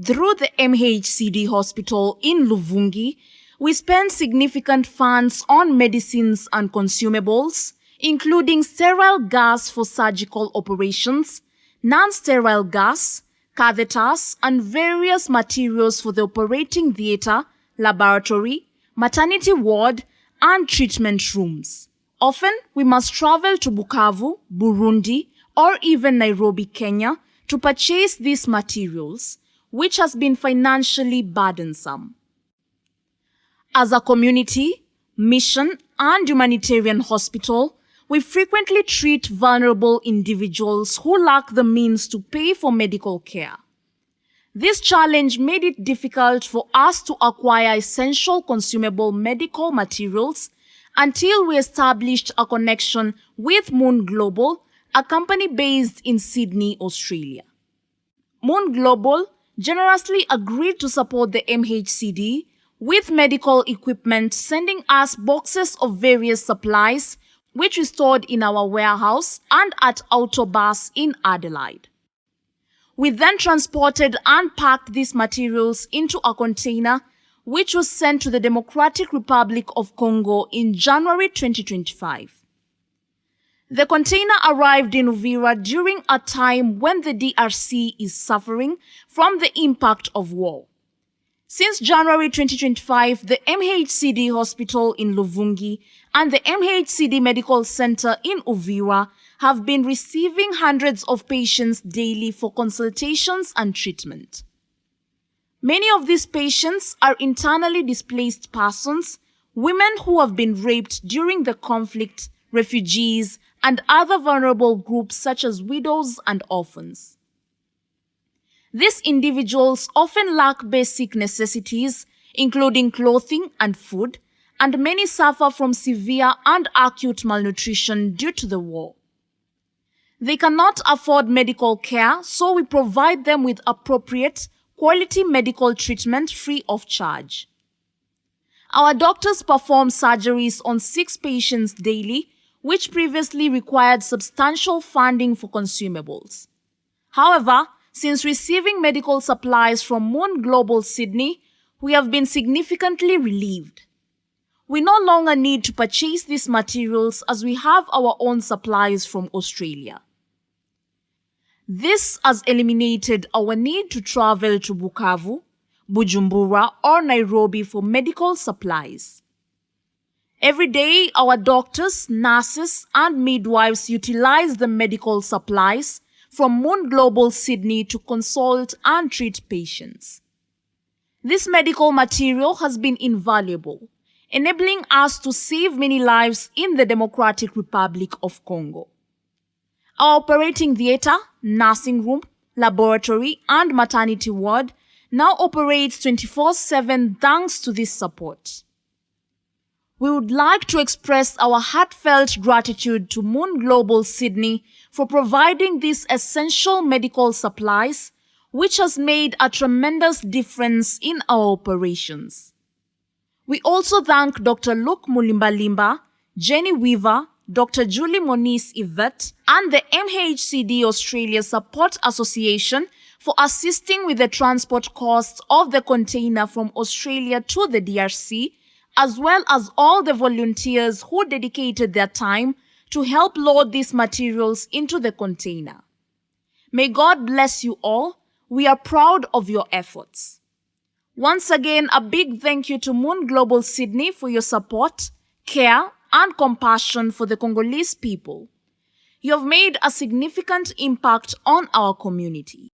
Through the MHCD hospital in Luvungi, we spend significant funds on medicines and consumables, including sterile gas for surgical operations, non-sterile gas, catheters, and various materials for the operating theatre, laboratory, maternity ward, and treatment rooms. Often, we must travel to Bukavu, Burundi, or even Nairobi, Kenya, to purchase these materials, which has been financially burdensome. As a community, mission, and humanitarian hospital, we frequently treat vulnerable individuals who lack the means to pay for medical care. This challenge made it difficult for us to acquire essential consumable medical materials until we established a connection with Mun Global, a company based in Sydney, Australia. Mun Global generously agreed to support the MHCD with medical equipment, sending us boxes of various supplies, which we stored in our warehouse and at Autobus in Adelaide. We then transported and packed these materials into a container, which was sent to the Democratic Republic of Congo in January 2025. The container arrived in Uvira during a time when the DRC is suffering from the impact of war. Since January 2025, the MHCD hospital in Luvungi and the MHCD Medical Center in Uvira have been receiving hundreds of patients daily for consultations and treatment. Many of these patients are internally displaced persons, women who have been raped during the conflict, refugees, and other vulnerable groups such as widows and orphans. These individuals often lack basic necessities, including clothing and food, and many suffer from severe and acute malnutrition due to the war. They cannot afford medical care, so we provide them with appropriate, quality medical treatment free of charge. Our doctors perform surgeries on 6 patients daily, which previously required substantial funding for consumables. However, since receiving medical supplies from Mun Global Sydney, we have been significantly relieved. We no longer need to purchase these materials as we have our own supplies from Australia. This has eliminated our need to travel to Bukavu, Bujumbura, or Nairobi for medical supplies. Every day, our doctors, nurses, and midwives utilize the medical supplies from Mun Global Sydney to consult and treat patients. This medical material has been invaluable, enabling us to save many lives in the Democratic Republic of Congo. Our operating theatre, nursing room, laboratory, and maternity ward now operates 24/7 thanks to this support. We would like to express our heartfelt gratitude to Mun Global Sydney for providing these essential medical supplies, which has made a tremendous difference in our operations. We also thank Dr. Luke Mulimbalimba, Jenny Weaver, Dr. Julie Moniz Yvette, and the MHCD Australia Support Association for assisting with the transport costs of the container from Australia to the DRC, as well as all the volunteers who dedicated their time to help load these materials into the container. May God bless you all. We are proud of your efforts. Once again, a big thank you to Mun Global Sydney for your support, care, and compassion for the Congolese people. You have made a significant impact on our community.